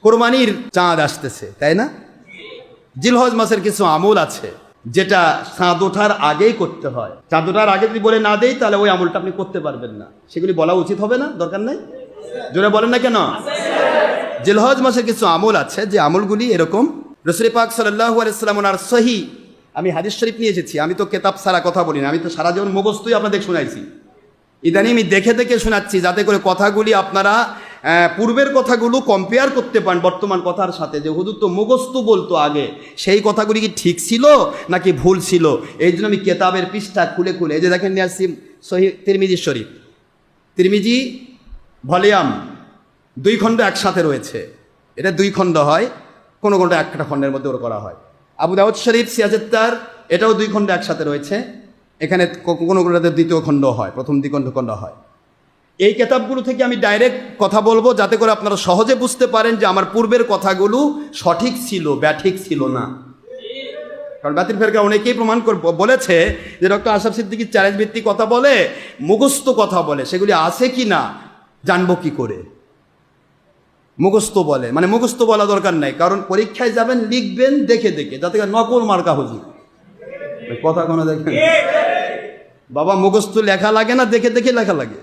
কোরবানির চাঁদ আসতেছে, তাই না? জিলহজ মাসের কিছু আমল আছে যেটা চাঁদ ওঠার আগেই করতে হয়। চাঁদ ওঠার আগে যদি বলে না দেই তাহলে ওই আমলটা আপনি করতে পারবেন না। সেগুলি বলা উচিত হবে না? দরকার নাই? জোরে বলেন না কেন? জিলহজ মাসের কিছু আমল আছে যে আমলগুলি এরকম। রাসূল পাক সাল্লাল্লাহু আলাইহি ওয়াসাল্লাম ওনার সহিহ, আমি হাদিস শরীফ নিয়ে এসেছি, আমি তো কেতাব ছাড়া কথা বলি না, আমি তো সারা জীবন মুখস্থই আপনাদের শোনাইছি। ইদানিং আমি দেখে দেখে শোনাচ্ছি যাতে করে কথাগুলি আপনারা পূর্বের কথাগুলো কম্পেয়ার করতে পারেন বর্তমান কথার সাথে, যে হুজুর তো মুখস্থ বলতো আগে, সেই কথাগুলি কি ঠিক ছিল নাকি ভুল ছিল। এই জন্য আমি কেতাবের পৃষ্ঠা খুলে খুলে, এই যে দেখেন নিয়ে আসছি সহিহ তিরমিজি শরীফ, তিরমিজি ভলিউম 2 খণ্ড একসাথে রয়েছে। এটা 2 খণ্ড হয়, কোনো কোনটা একটা খণ্ডের মধ্যে ওর করা হয়। আবু দাউদ শরীফ সিয়াজেত্তার, এটাও 2 খণ্ড একসাথে রয়েছে। এখানে কোনো কোনোটাতে 2য় খণ্ড হয়, প্রথম 2 খণ্ড হয়। এই কেতাবগুলো থেকে আমি ডাইরেক্ট কথা বলবো যাতে করে আপনারা সহজে বুঝতে পারেন যে আমার পূর্বের কথাগুলো সঠিক ছিল, ব্যাঠিক ছিল না। কারণ বাতিল ফেরকা অনেকেই প্রমাণ বলেছে যে ডক্টর আশরাফ সিদ্দিকী চ্যালেঞ্জ ভিত্তিক কথা বলে, মুখস্থ কথা বলে, সেগুলি আছে কি না জানবো কি করে? মুখস্থ বলে, মানে মুখস্থ বলা দরকার নাই, কারণ পরীক্ষায় যাবেন লিখবেন দেখে দেখে, যাতে নকল মার্কা হুজুর কথা কোনো দেখেন বাবা, মুখস্থ লেখা লাগে না, দেখে দেখে লেখা লাগে।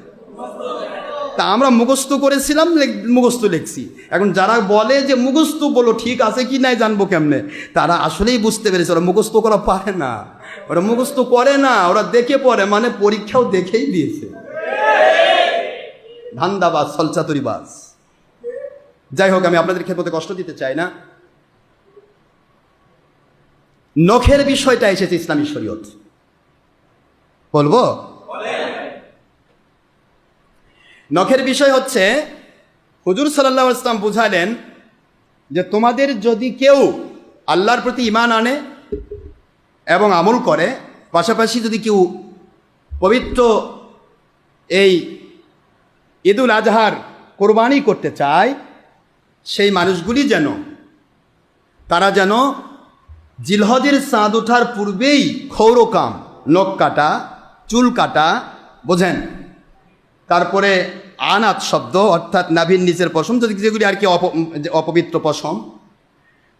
তা আমরা মুখস্থ করেছিলাম, মুখস্থ লিখছি। এখন যারা বলে যে মুখস্থ বলো ঠিক আছে কি নাই জানবো কেমনে, তারা আসলেই বুঝতে পেরেছে ওরা মুখস্থ করা পারে না, ওরা মুখস্থ করে না, ওরা দেখে পড়ে, মানে পরীক্ষাও দেখেই দিয়েছে। ধান্দাবাজ, সলচাতুরিবাজ। যাই হোক, আমি আপনাদের ক্ষেত্রে কষ্ট দিতে চাই না। নখের বিষয়টা এসেছে ইসলামী শরীয়ত, বলবো? নখের বিষয় হচ্ছে হুজুর সাল্লাল্লাহু আলাইহি ওয়াসাল্লাম বুঝালেন যে তোমাদের যদি কেউ আল্লাহর প্রতি ঈমান আনে এবং আমল করে, পাশাপাশি যদি কেউ পবিত্র এই ঈদুল আজহার কোরবানি করতে চায়, সেই মানুষগুলি যেন তারা যেন জিলহজের চাঁদ ওঠার পূর্বেই ক্ষৌরকাম, নখ কাটা, চুল কাটা, বোঝেন, তারপরে আনাত শব্দ অর্থাৎ নাভির নিচের পশম, যদি যেগুলি আর কি অপবিত্র পশম,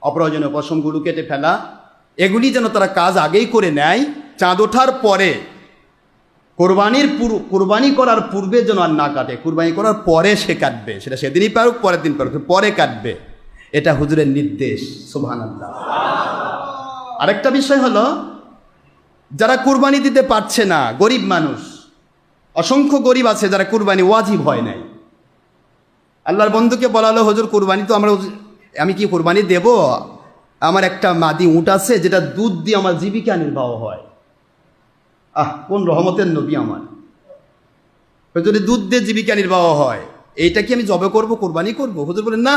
অপ্রয়োজনীয় পশমগুলো কেটে ফেলা, এগুলি যেন তারা কাজ আগেই করে নেয়। চাঁদ ওঠার পরে কোরবানি করার পূর্বে যেন আর না কাটে, কোরবানি করার পরে সে কাটবে, সেটা সেদিনই পারুক, পরের দিন পারুক, পরে কাটবে। এটা হুজুরের নির্দেশ। সুবহানাল্লাহ। আরেকটা বিষয় হলো, যারা কুরবানি দিতে পারছে না, গরিব মানুষ, অসংখ্য গরিব আছে যারা কুরবানি ওয়াজিব হয় নাই। আল্লাহর বন্ধুকে বলালো, হুজুর কুরবানি তো আমি কি কুরবানি দেব? আমার একটা মাদি উট আছে যেটা দুধ দিয়ে আমার জীবিকা নির্বাহ হয়। কোন রহমতের নবী আমার! যদি দুধ দিয়ে জীবিকা নির্বাহ হয়, এইটা কি আমি জবে করব, কুরবানি করব? হুজুর বলেন, না,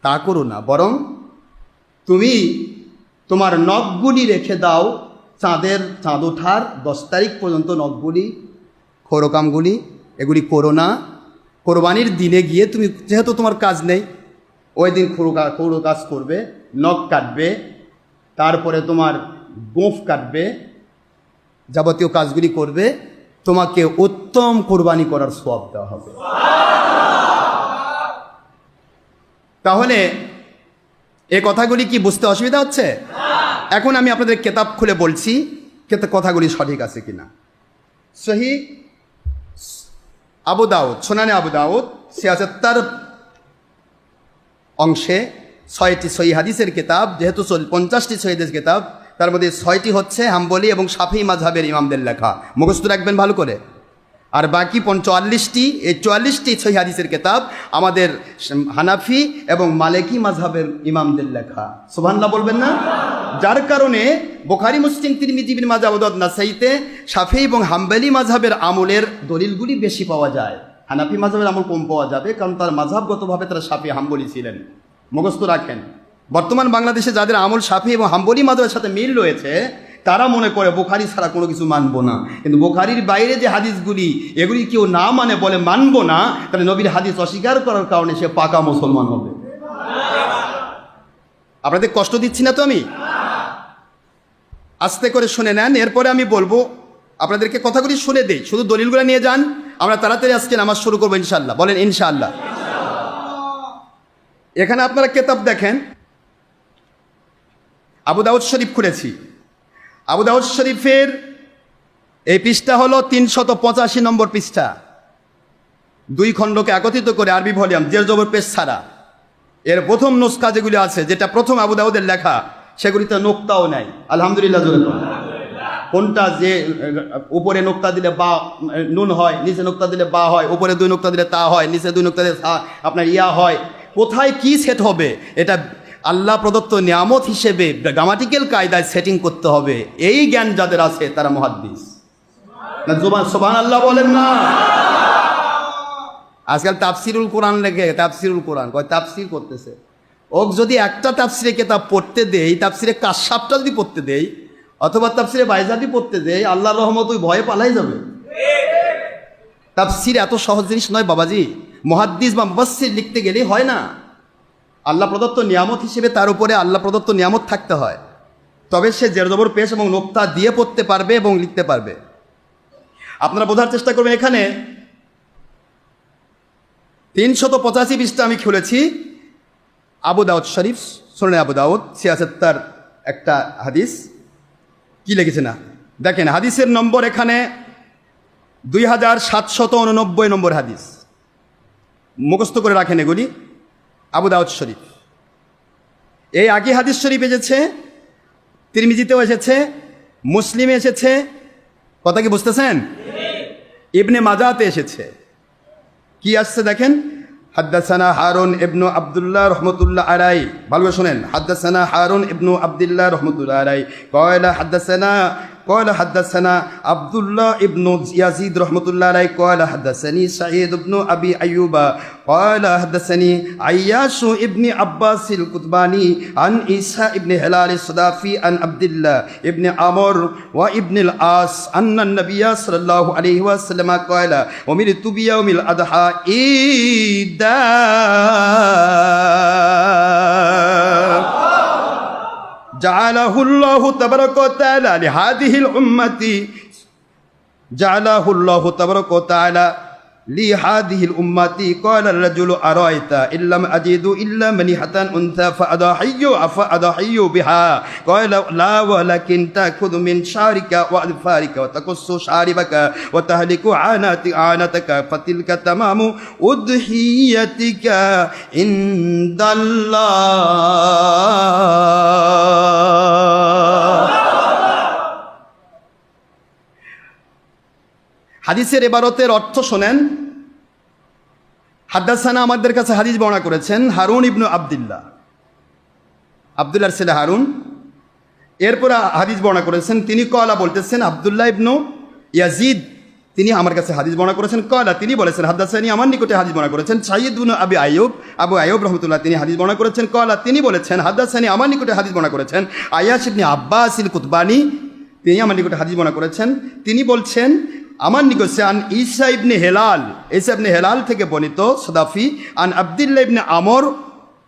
তা করো না, বরং তুমি তোমার নখগুলি রেখে দাও, চাঁদ ওঠার 10 তারিখ পর্যন্ত নখগুলি, খোরকামগুলি এগুলি করো না। কোরবানির দিনে গিয়ে তুমি, যেহেতু তোমার কাজ নেই, ওই দিন খোরো কাজ করবে, নখ কাটবে, তারপরে তোমার গোঁফ কাটবে, যাবতীয় কাজগুলি করবে, তোমাকে উত্তম কোরবানি করার সওয়াব দেওয়া হবে। তাহলে এই কথাগুলি কি বুঝতে অসুবিধা হচ্ছে? এখন আমি আপনাদের কেতাব খুলে বলছি কথাগুলি সঠিক আছে কিনা। সহিহ আবু দাউদ, সুনানে আবু দাউদ 76 অংশে 6টি সহিহ হাদিসের কিতাব, যেহেতু 50টি সহিহ হাদিসের কিতাব, তার মধ্যে 6টি হচ্ছে হাম্বলি এবং শাফিঈ মাযহাবের ইমামদের লেখা, মুখস্থ রাখবেন ভালো করে। আর বাকি 44টি, এই 44টি সহিহ হাদিসের কিতাব আমাদের হানাফি এবং মালিকি মাযহাবের ইমামদের লেখা। সুবহানাল্লাহ বলবেন না? যার কারণে বুখারী, মুসলিম, তিরমিজি, ইবনে মাজাহ, আবু দাউদ, নাসাঈতে শাফিঈ এবং হাম্বলি মাযহাবের আমলের দলিলগুলি বেশি পাওয়া যায়। হানাফি মাযহাবের আমল কম পাওয়া যাবে, কারণ তার মাযহাবগতভাবে তারা শাফিঈ হাম্বলি ছিলেন। মুখস্থ রাখেন। বর্তমান বাংলাদেশে যাদের আমল শাফিঈ এবং হাম্বলি মাযহাবের সাথে মিল রয়েছে, তারা মনে করে বুখারী ছাড়া কোনো কিছু মানবো না। কিন্তু বুখারীর বাইরে যে হাদিসগুলি, এগুলি কেউ না মানে বলে মানবো না, তাহলে নবীর হাদিস অস্বীকার করার কারণে সে পাকা মুসলমান হবে। আপনাদের কষ্ট দিচ্ছি না তো আমি? আস্তে করে শুনে নেন, এরপরে আমি বলবো, আপনাদেরকে কথাগুলি শুনে দেই, শুধু দলিলগুলো নিয়ে যান। আমরা তাড়াতাড়ি আজকে নামাজ শুরু করবো ইনশাআল্লাহ। বলেন ইনশাআল্লাহ। এখানে আপনারা কেতাব দেখেন, আবু দাউদ শরীফ খুলেছি। আবু দাউদ শরীফের এই পৃষ্ঠা হলো 385 নম্বর পৃষ্ঠা। 2 খণ্ডকে একত্রিত করে আরবি ভলিউম, জের জবর পেশ ছাড়া। এর প্রথম নুসখা যেগুলি আছে, যেটা প্রথম আবু দাউদের লেখা, সেগুলিতে নোক্তাও নাই। আলহামদুলিল্লাহ জোরে বলুন। কোনটা যে উপরে নোক্তা দিলে বা নুন হয়, নিচে নোক্তা দিলে বা হয়, উপরে 2 নোক্তা দিলে তা হয়, নিচে 2 নোক্তা দিলে আপনার ইয়া হয়, কোথায় কি সেট হবে, এটা আল্লাহ প্রদত্ত নিয়ামত হিসেবে গ্রামাটিক্যাল কায়দায় সেটিং করতে হবে। এই জ্ঞান যাদের আছে তারা মুহাদ্দিস। না সুবহানাল্লাহ বলেন না। আজকাল তাফসিরুল কোরআন লেখে, তাফসিরুল কোরআন কয় তাফসির করতেছে। ওক যদি একটা তাফসিরে কিতাব পড়তে দেই, তাফসিরে কাশাফটা যদি পড়তে দেই, অথবা তাফসিরে বাইজাতি পড়তে দেই, আল্লাহর রহমত ওই ভয়ে পালাই যাবে। তাফসির এত সহজ জিনিস নয় বাবাজি। মুহাদ্দিস বা মুফাসসির লিখতে গেলে হয় না। আল্লাহ প্রদত্ত নিয়ামত হিসেবে তার উপরে আল্লাহ প্রদত্ত নিয়ামত থাকতে হয়, তবে সে জের জবর পেশ এবং নোক্তা দিয়ে পড়তে পারবে এবং লিখতে পারবে। আপনারা বোঝার চেষ্টা করবেন, এখানে 385 পৃষ্ঠা আমি খুলেছি। আবু দাউদ শরীফ, সুনানে আবু দাউদ 76 একটা হাদিস। কি লিখেছে না দেখেন, হাদিসের নম্বর এখানে 2789 নম্বর হাদিস। মুখস্থ করে রাখেন এগুলি। আবু দাউদ শরীফ, এই আগে হাদিস শরীফ এসেছে, তিরমিজিতেও এসেছে, মুসলিমে এসেছে। কথা কি বুঝতেছেন? ইবনে মাজাতে এসেছে। কি আসছে দেখেন, হাদ্দাসানা হারুন ইবনু আব্দুল্লাহ রহমতুল্লাহ আলাই। ভালো করে শুনেন, হাদ্দাসানা হারুন ইবনু আব্দুল্লাহ রহমতুল্লাহ আলাই قال حدثنا عبد الله ابن يزيد رحمة الله عليه قال حدثني سعيد بن أبي أيوب قال حدثني عياش ابن عباس القطباني عن عيسى ابن هلال الصدافي عن عبد الله ابن عمر وابن العاص أن النبي صلى الله عليه وسلم قال أمرت بيوم الأضحى عيدا جعله الله تبارك وتعالى لهذه الأمة جعله الله تبارك وتعالى لهذه الأمة قال الرجل أرأيت إن لم أجد إلا منيحة أنثى فأضحي بها قال لا ولكن تأخذ من شعرك وأظفارك وتقص شاربك وتهلك عانتك فتلك تمام أضحيتك عند الله। হাদিসের ইবারতের অর্থ শোনেন। হাদ্দাসানা আমাদের কাছে হাদিস বর্ণনা করেছেন হারুন ইবনু আব্দুল্লাহ, আব্দুল্লাহর ছেলে হারুন। এরপর হাদিস বর্ণনা করেছেন তিনি, কলা বলতেছেন আব্দুল্লাহ ইবনু ইয়াজিদ, তিনি আমার কাছে হাদিস বর্ণনা করেছেন। কলা তিনি বলেছেন হাদ্দাসানি, আমার নিকটে হাদিস বর্ণনা করেছেন সাইয়্যিদ ইবনু আবি আইয়ুব, আবু আইয়ুব রহমতুল্লাহ, তিনি হাদিস বর্ণনা করেছেন। কলা তিনি বলেছেন হাদ্দাসানি, আমার নিকটে হাদিস বর্ণনা করেছেন আয়াশ ইবনে আব্বাস আল কুতবানি, তিনি আমার নিকটে হাদিস বর্ণনা করেছেন। তিনি বলছেন আমার নিকটে আন ঈসা ইবনে হেলাল, ঈসা ইবনে হেলাল থেকে বর্ণিত সদাফি, আন আব্দুল্লাহ ইবনে আমর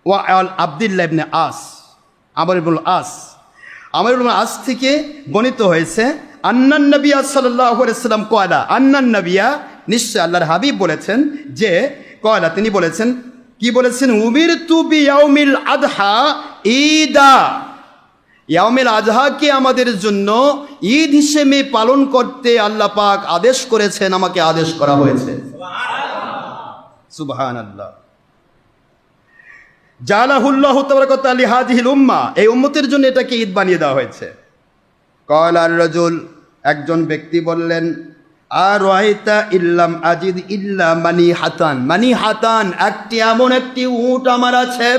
ওয়া আল আব্দুল্লাহ ইবনে আস, আমর ইবনুল আস, আমর ইবনুল আস থেকে বর্ণিত হয়েছে আন্নান নবী সাল্লাল্লাহু আলাইহি ওয়াসাল্লাম কয়লা, আন্নান নবিয়া নিশ্চয় আল্লাহর হাবিব বলেছেন যে, কয়লা তিনি বলেছেন, কি বলেছেন, উমিরতু বিয়াউমিল আদহা ঈদা, ইয়াউমিল আজহাকে আমাদের জন্য ঈদ হিসেবে পালন করতে আল্লাহ পাক আদেশ করেছেন, আমাকে আদেশ করা হয়েছে। সুবহানাল্লাহ। জালাহুল্লাহু তাবারাকা ওয়া তাআলা লিহাযিহিল উম্মাহ, এই উম্মতের জন্য এটাকে ঈদ বানিয়ে দেওয়া হয়েছে। ক্বালার রাজুল, একজন ব্যক্তি বললেন, আর রাআইতা ইল্লাম আজিদ ইল্লা মানিহাতান, মানিহাতান একটি এমন একটি উট আমার আছে,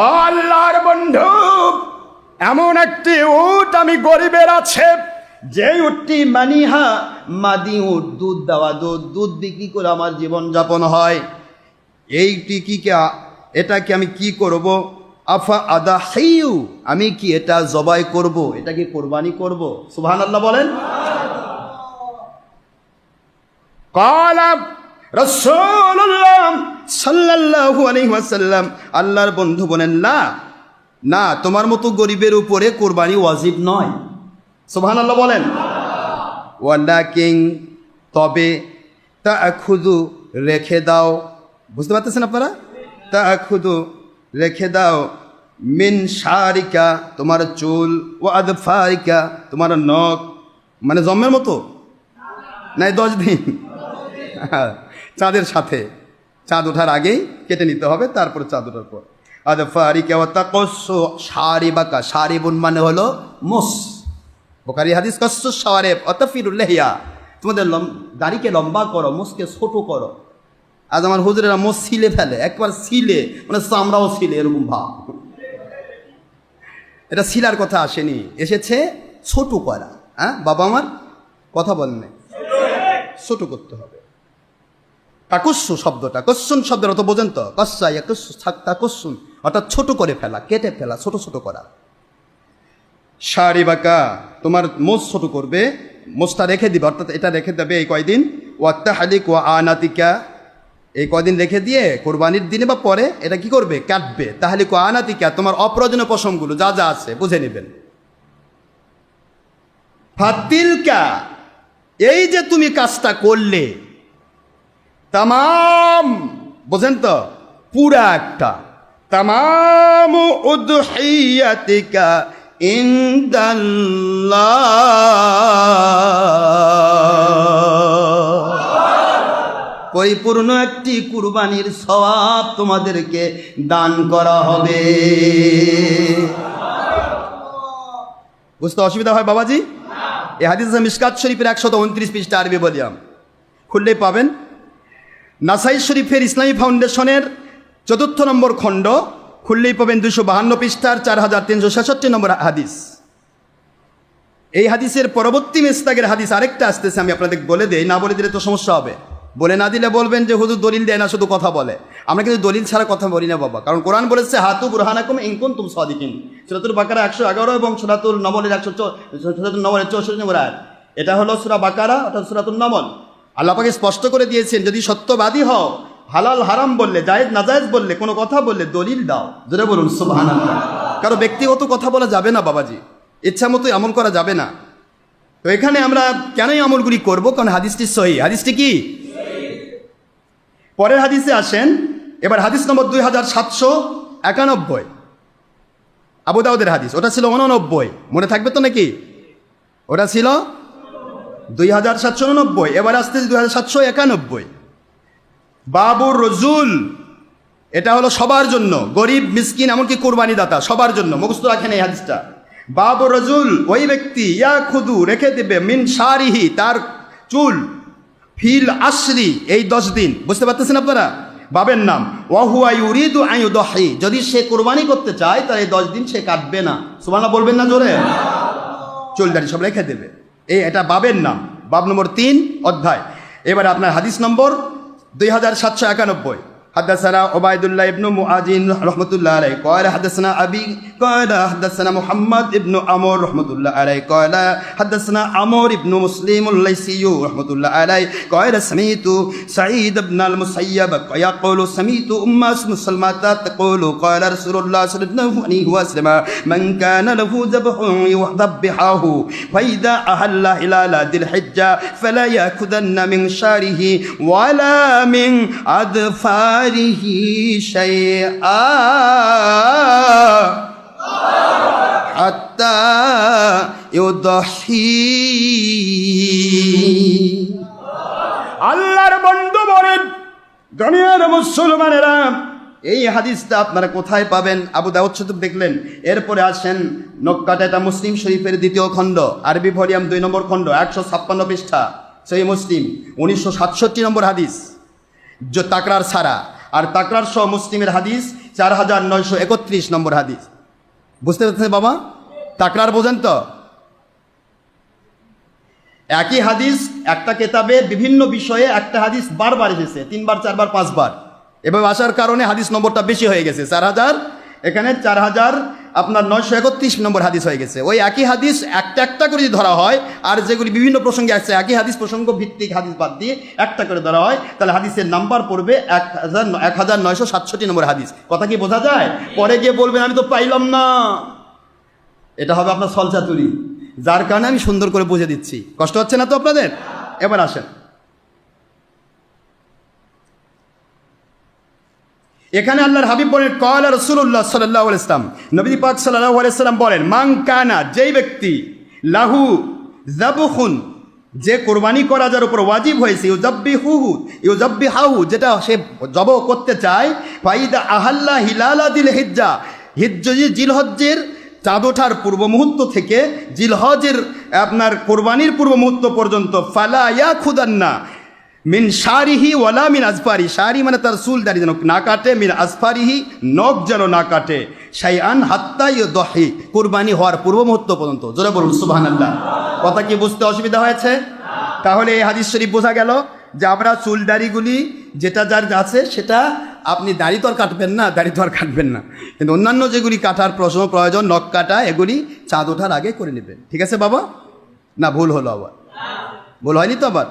ও আল্লাহর বন্ধু, এমন একটি উট আমি গরিবের আছে, যে উটটি মানিহা, মাদি উট, দুধ দেওয়া, দুধ বিক্রি করে আমার জীবন যাপন হয়। এইটি কি, এটাকে আমি কি করব? আফা আদাহিউ, আমি কি এটা জবাই করব, এটা কি কোরবানি করব? সুবহানাল্লাহ বলেন। ক্বালা রাসূলুল্লাহ সাল্লাল্লাহু আলাইহি ওয়াসাল্লাম, আল্লাহর বন্ধু বলেন, না, তোমার মতো গরিবের উপরে কোরবানি ওয়াজিব নয়। সুবহানাল্লাহ বলেন। ওয়ালাকিন, তবে তাআখুযু, রেখে দাও। বুঝতে পারতেছেন আপনারা? তাআখুযু রেখে দাও, মিন শারিকা তোমার চুল, ও আদফারিকা তোমার নখ, মানে জন্মের মতো নাই 10 দিন চাঁদের সাথে, চাঁদ ওঠার আগেই কেটে নিতে হবে, তারপর চাঁদ ওঠার পর। আদফারিকা ওয়া তাকাসসু শারিবাকা, শারিবুন মানে হলো মোস, বুখারী হাদিস কাসসু শাওয়ারিব অতাফিরুল লিহিয়া, তোমাদের দাড়িকে লম্বা করো, মোসকে ছোট করো। আজ আমার হুজুরেরা মোস ছিলে ফেলে, একবার ছিলে মানে চামড়াও ছিলে, এরকম ভাব। এটা শিলার কথা আসেনি, এসেছে ছোট করা। হ্যাঁ বাবা আমার কথা বলেন, ছোট করতে হবে। তাকুস্সু শব্দটা, কস্সুন শব্দের অর্থ বোঝেন তো, কস্সা ইয়াকুস্সু তাকুস্সুন অর্থাৎ ছোট করে ফেলা, কেটে ফেলা, ছোট ছোট করা। শারিবাকা তোমার মোষ ছোট করবে, মোষটা রেখে দিবে, অর্থাৎ এটা রেখে দেবে এই কয়দিন। ওয়াত্তাহালিক ওয়া আনাতিকা, এই কদিন রেখে দিয়ে কোরবানির দিনে বা পরে এটা কি করবে, কাটবে। তাহলে কো আনাতিকা তোমার অপ্রয়োজনীয় পশমগুলো যা যা আছে বুঝে নেবেন। ফাতিলকা এই যে তুমি কাজটা করলে, তামাম বোঝেন তো, পুরা একটা তামাম উদহিয়াতিকা ইনদাল্লাহ, পরিপূর্ণ একটি কুরবানির সওয়াব তোমাদেরকে দান করা হবে। বুঝতে অসুবিধা হয় বাবাজি? এই হাদিস মিশকাত শরীফের 129 পৃষ্ঠা, আরবি বলিয়াম, খুললেই পাবেন। নাসাই শরীফের ইসলামী ফাউন্ডেশনের 4th নম্বর খণ্ড, খুললেই পাবেন 252 পৃষ্ঠার 4366 নম্বর হাদিস। এই হাদিসের পরবর্তী মিসতাকের হাদিস আরেকটা আসতেছে, আমি আপনাদের বলে দেই, না বলে দিলে তো সমস্যা হবে। বলে না দিলে বলবেন যে হুজুর দলিল দেয় না, শুধু কথা বলে। আমরা কিন্তু দলিল ছাড়া কথা বলি না বাবা, কারণ কোরআন বলেছে হাতু বুরহানাকুম ইন কুনতুম সাদিকিন, সূরাতুল বাকারা 111 এবং সূরাতুল নমলের 64 নম্বর আয়াত। এটা হলো সূরা বাকারা, অর্থাৎ সূরাতুল নমল। আল্লাহ পাক স্পষ্ট করে দিয়েছেন, যদি সত্যবাদী হও, হালাল হারাম বললে, জায়েজ নাজায়েজ বললে, কোনো কথা বললে দলিল দাও। জোরে বলুন সুবহানাল্লাহ। কারো ব্যক্তিগত কথা বলা যাবে না বাবাজি, ইচ্ছা মতোই আমল করা যাবে না। তো এখানে আমরা কেনই আমলগুলি করব, কারণ হাদিসটি সহিহ। হাদিসটি কি? পরের হাদিসে আসেন, এবার হাদিস নম্বর 2791, আবু দাউদের হাদিস। ওটা ছিল 89, মনে থাকবে তো নাকি? ওটা ছিল 2789, এবার আসতেছে 2791। বাবুর রজুল, এটা হলো সবার জন্য, গরিব মিসকিন এমনকি কোরবানি দাতা সবার জন্য, মুখস্থ রাখেন এই হাদিসটা। বাবুর রজুল ওই ব্যক্তি, ইয়া খুদু রেখে দেবে, মিন শারিহি তার চুল, ফিল আশরি এই 10 দিন, বুঝতে পারতেছেন আপনারা? বাবের নাম ওয়াহুয়া ইউরিদু আন ইউদহি, যদি সে কোরবানি করতে চায় তাহলে এই 10 দিন সে কাটবে না। সুবহানাল্লাহ বলবেন না জোরে? চুল দাড়ি সব রেখে দেবে, এটা বাবের নাম, বাব নম্বর 3 অধ্যায়। এবার আপনার হাদিস নম্বর 2791। حدثنا عبيد الله بن معاذ رحمة الله عليه قال حدثنا أبي قال حدثنا محمد بن عمرو رحمة الله عليه قال حدثنا عمرو بن مسلم الليثي رحمة الله عليه قال سمعت سعيد بن المسيب يقول سمعت أم سلمة تقول قال رسول الله صلى الله عليه وسلم من كان له ذبح يذبحه فإذا أهل هلال ذي الحجة فلا يأخذن من شعره ولا من أظفاره شيئا حتى يضحي। আল্লাহর বন্ধু বলেন, দুনিয়ার মুসলমানেরা, এই হাদিসটা আপনারা কোথায় পাবেন? আবু দাউদ শরীফ দেখলেন। এরপরে আসেন নক্কাটা, এটা মুসলিম শরীফের 2য় খণ্ড, আরবি ভলিউম 2 নম্বর খণ্ড, 156 পৃষ্ঠা, সহিহ মুসলিম 1967 নম্বর হাদিস, যে তাকরার ছাড়া, আর তাকরার সহ মুসলিমের হাদিস 4931 নম্বর হাদিস। বুঝতে পারছেন বাবা? তাকরার বোঝেন তো? একই হাদিস একটা কেতাবে বিভিন্ন বিষয়ে একটা হাদিস বারবার এসেছে, 3 বার 4 বার 5 বার, এভাবে আসার কারণে হাদিস নম্বরটা বেশি হয়ে গেছে, 4000, এখানে 4931 নম্বর হাদিস হয়ে গেছে। ওই একই হাদিস একটা একটা করে যদি ধরা হয়, আর যেগুলি বিভিন্ন প্রসঙ্গে আছে, একই হাদিস প্রসঙ্গ ভিত্তিক হাদিস বাদ দিয়ে একটা করে ধরা হয়, তাহলে হাদিসের নাম্বার পড়বে 1967 নম্বর হাদিস। কথা কি বোঝা যায়? পরে গিয়ে বলবেন আমি তো পাইলাম না, এটা হবে আপনার সলচাতুরি, যার কারণে আমি সুন্দর করে বুঝে দিচ্ছি। কষ্ট হচ্ছে না তো আপনাদের? এবার আসেন, এখানে আল্লাহর হাবিব বলেন ক্বালা রাসূলুল্লাহ সাল্লাল্লাহু আলাইহি ওয়াসাল্লাম, নবী পাক সাল্লাল্লাহু আলাইহি ওয়াসাল্লাম বলেন, মান কানা, যেই ব্যক্তি, লাহু যাবহুন, যে কোরবানি করা যার উপর ওয়াজিব হয়েছে, ইউজাব্বিহাহু, যেটা সে জবহ করতে চায়, ফাইদা আহাল্লা হিলালা দিল হিজ্জা, জিলহজ্জের চাঁদ ওঠার পূর্ব মুহূর্ত থেকে জিলহজের আপনার কোরবানির পূর্ব মুহূর্ত পর্যন্ত, ফালা ইয়াখুদান্না মিন শারিহি ওয়ালা মিন আসফারি, শারি মানে তার চুল দাড়ি যেন না কাটে, মিন আসফারিহি, নখ যেন না কাটে, শাইআন হাত্তা ইউদহি, কুরবানি হওয়ার পূর্ব মুহূর্ত পর্যন্ত। জোরে বলুন সুবহানাল্লাহ। কথা কি বুঝতে অসুবিধা হয়েছে? তাহলে এই হাদিস শরীফ বোঝা গেল যে আমরা চুল দাড়িগুলি যেটা যার আছে সেটা, আপনি দাড়ি তো আর কাটবেন না, দাড়ি তো আর কাটবেন না, কিন্তু অন্যান্য যেগুলি কাটার প্রয়োজন, নখ কাটা, এগুলি চাঁদ ওঠার আগে করে নেবেন। ঠিক আছে বাবা? না ভুল হলো আবার? ভুল হয়নি তো আবার?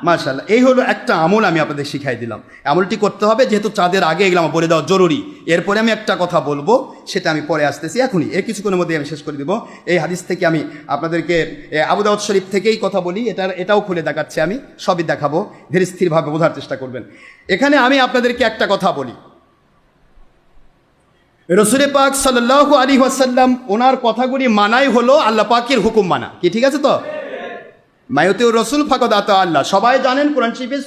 মাশাআল্লাহ। এই হলো একটা আমল আমি আপনাদের শিখাই দিলাম। আমলটি করতে হবে, যেহেতু চাঁদের আগে এগুলো আমার বলে দেওয়া জরুরি। এরপরে আমি একটা কথা বলবো, সেটা আমি পরে আসতেছি, এখনই এর কিছুক্ষণের মধ্যে আমি শেষ করে দিব। এই হাদিস থেকে আমি আপনাদেরকে আবু দাউদ শরীফ থেকেই কথা বলি, এটাও খুলে দেখাচ্ছি, আমি সবই দেখাবো, ধীরে স্থিরভাবে বোঝার চেষ্টা করবেন। এখানে আমি আপনাদেরকে একটা কথা বলি, রসুল পাক সাল্লাল্লাহু আলাইহি ওয়াসাল্লাম, ওনার কথাগুলি মানাই হলো আল্লাহ পাকের হুকুম মানা। কি ঠিক আছে তো? মায়ুতিউর রসুল ফাকাদ আতা আল্লাহ, সবাই জানেন কোরআন শরীফের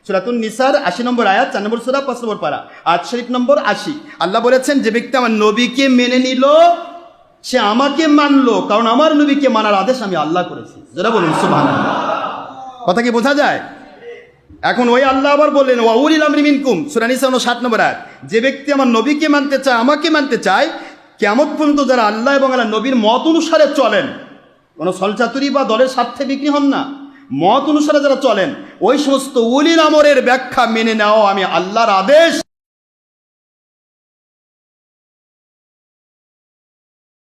সূরাতুন নিসার 80 নম্বর আয়াত, 4 নম্বর সূরা 5 নম্বর পারা, আয়াত শরীফ নম্বর 80। আল্লাহ বলেছেন, যে ব্যক্তি আমার নবীকে মেনে নিল সে আমাকে মানলো, কারণ আমার নবীকে মানার আদেশ আমি আল্লাহ করেছি। যারা বলুন সুবহানাল্লাহ। কথা কি বোঝা যায়? এখন ওই আল্লাহ আবার বললেন, ওয়া উলিল আমরি মিনকুম, সূরা নিসা 60 নম্বর আয়াত, যে ব্যক্তি আমার নবীকে মানতে চায়, আমাকে মানতে চায়, কিয়ামত পর্যন্ত যারা আল্লাহ এবং আল্লাহ নবীর মত অনুসারে চলেন, কোনো সলচাতুরি বা দলের স্বার্থে বিক্রি হন না, মত অনুসারে যারা চলেন, ওই সমস্ত উলিল আমরের ব্যাখ্যা মেনে নেওয়া আমি আল্লাহর আদেশ।